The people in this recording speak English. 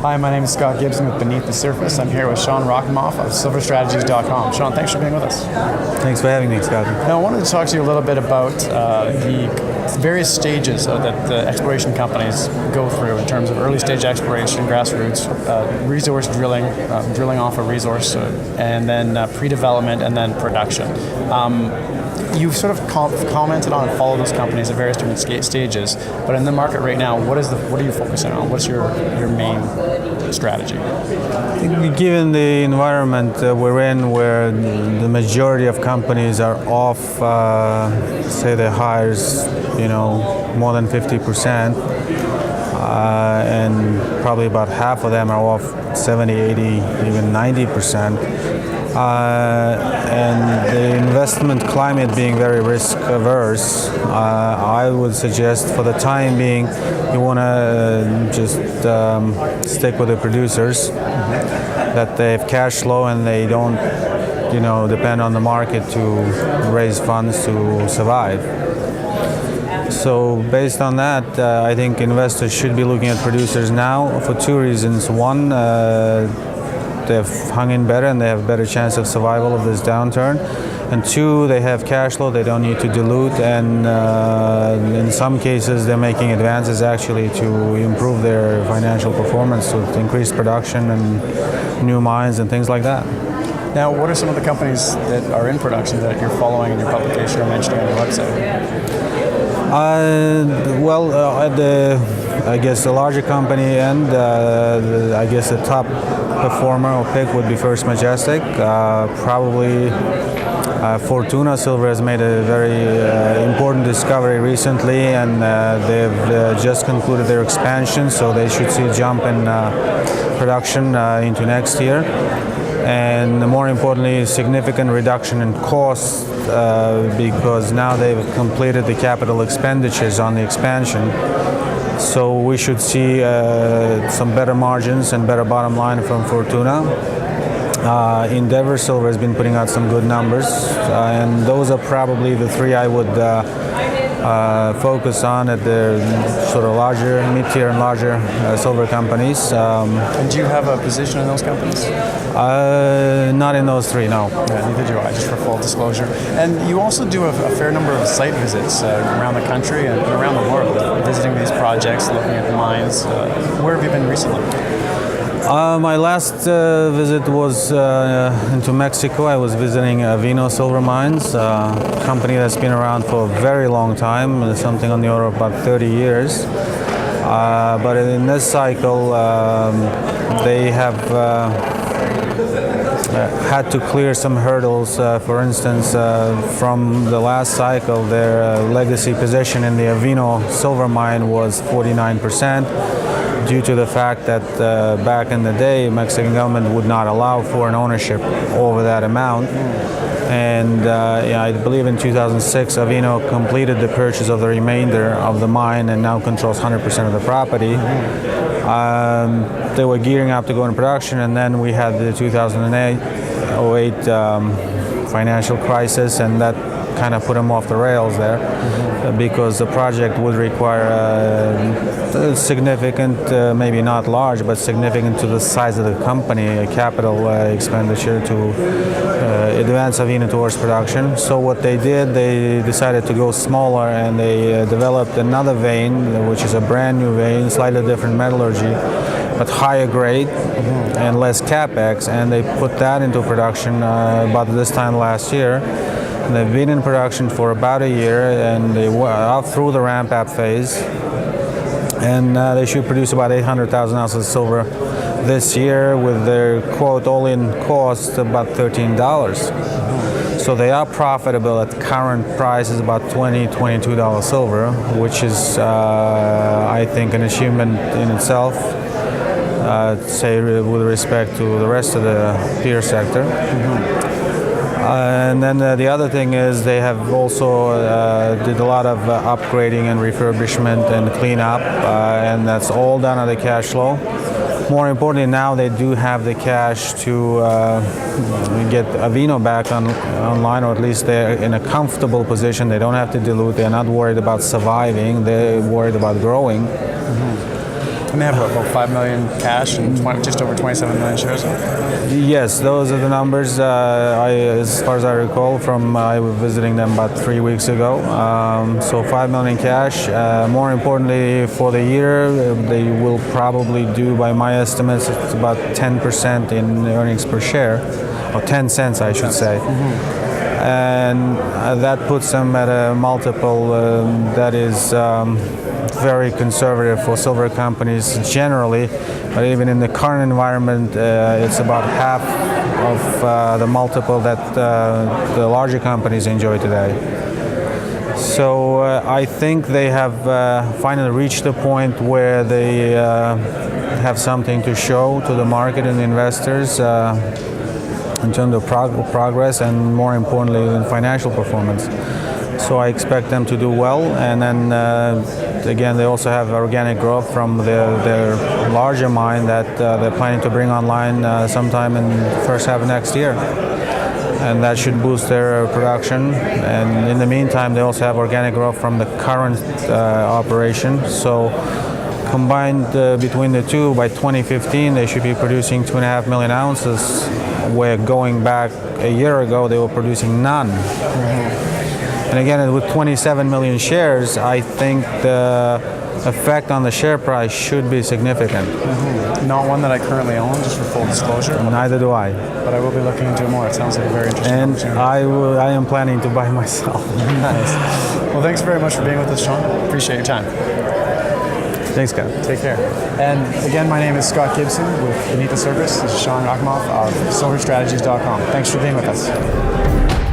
Hi, my name is Scott Gibson with Beneath the Surface. I'm here with Sean Rakhimov of silverstrategies.com. Sean, thanks for being with us. Thanks for having me, Scott. Now, I wanted to talk to you a little bit about the various stages that the exploration companies go through in terms of early stage exploration, grassroots, resource drilling, drilling off a resource, and then pre-development, and then production. You've sort of commented on and followed those companies at various different stages, but in the market right now, what are you focusing on? What's your main strategy? Given the environment we're in, where the majority of companies are off, say the hires, more than 50%, and probably about half of them are off 70, 80, even 90%. And the investment climate being very risk averse, I would suggest for the time being you want to just stick with the producers, that they have cash flow and they don't depend on the market to raise funds to survive. So based on that, I think investors should be looking at producers now for two reasons. One, they've hung in better and they have a better chance of survival of this downturn. And two, they have cash flow, they don't need to dilute, and in some cases they're making advances actually to improve their financial performance with increased production and new mines and things like that. Now, what are some of the companies that are in production that you're following in your publication or mentioning on your website? I guess the larger company and I guess the top performer or pick would be First Majestic. Probably Fortuna Silver has made a very important discovery recently, and they've just concluded their expansion, so they should see a jump in production into next year. And more importantly, significant reduction in costs because now they've completed the capital expenditures on the expansion. So we should see some better margins and better bottom line from Fortuna. Endeavor Silver has been putting out some good numbers, and those are probably the three I would focus on at the sort of larger, mid-tier and larger silver companies. And do you have a position in those companies? Not in those three, no. Yeah, neither do I, just for full disclosure. And you also do a fair number of site visits around the country and around the world, visiting these projects, looking at the mines. Where have you been recently? My last visit was into Mexico. I was visiting Vino Silver Mines, a company that's been around for a very long time, something on the order of about 30 years. But in this cycle, they have had to clear some hurdles. For instance, from the last cycle, their legacy position in the Avino silver mine was 49%. Due to the fact that back in the day, Mexican government would not allow foreign ownership over that amount. And I believe in 2006, Avino completed the purchase of the remainder of the mine and now controls 100% of the property. They were gearing up to go in production, and then we had the 2008 financial crisis, and that kind of put them off the rails there, because the project would require significant, maybe not large, but significant to the size of the company, a capital expenditure to advance Avino towards production. So what they did, they decided to go smaller, and they developed another vein, which is a brand new vein, slightly different metallurgy, but higher grade and less capex, and they put that into production about this time last year. And they've been in production for about a year, and they were out through the ramp-up phase, and they should produce about 800,000 ounces of silver this year, with their quote all-in cost about $13. So they are profitable at current prices, about $20, $22 silver, which is, I think, an achievement in itself, say with respect to the rest of the peer sector. And then the other thing is they have also did a lot of upgrading and refurbishment and cleanup, and that's all done out of cash flow. More importantly, now they do have the cash to get Avino back online, or at least they're in a comfortable position. They don't have to dilute. They're not worried about surviving. They're worried about growing. And they have about 5 million cash and just over 27 million shares. Yes, those are the numbers. As far as I recall, I was visiting them about 3 weeks ago. So 5 million cash. More importantly, for the year, they will probably do, by my estimates, it's about 10% in earnings per share, or 10 cents, I should say. And that puts them at a multiple that is very conservative for silver companies generally, but even in the current environment, it's about half of the multiple that the larger companies enjoy today. So I think they have finally reached a point where they have something to show to the market and the investors in terms of progress and, more importantly, in financial performance. So I expect them to do well, and then again, they also have organic growth from their larger mine that they're planning to bring online sometime in the first half of next year, and that should boost their production. And in the meantime, they also have organic growth from the current operation. So combined between the two, by 2015, they should be producing 2.5 million ounces, where going back a year ago, they were producing none. And again, with 27 million shares, I think the effect on the share price should be significant. Not one that I currently own, just for full disclosure. Neither do I. But I will be looking into it more. It sounds like a very interesting opportunity. I am planning to buy myself. Nice. Well, thanks very much for being with us, Sean. Appreciate your time. Thanks, Scott. Take care. And again, my name is Scott Gibson with Beneath the Surface. This is Sean Rakhimov of silverstrategies.com. Thanks for being with us.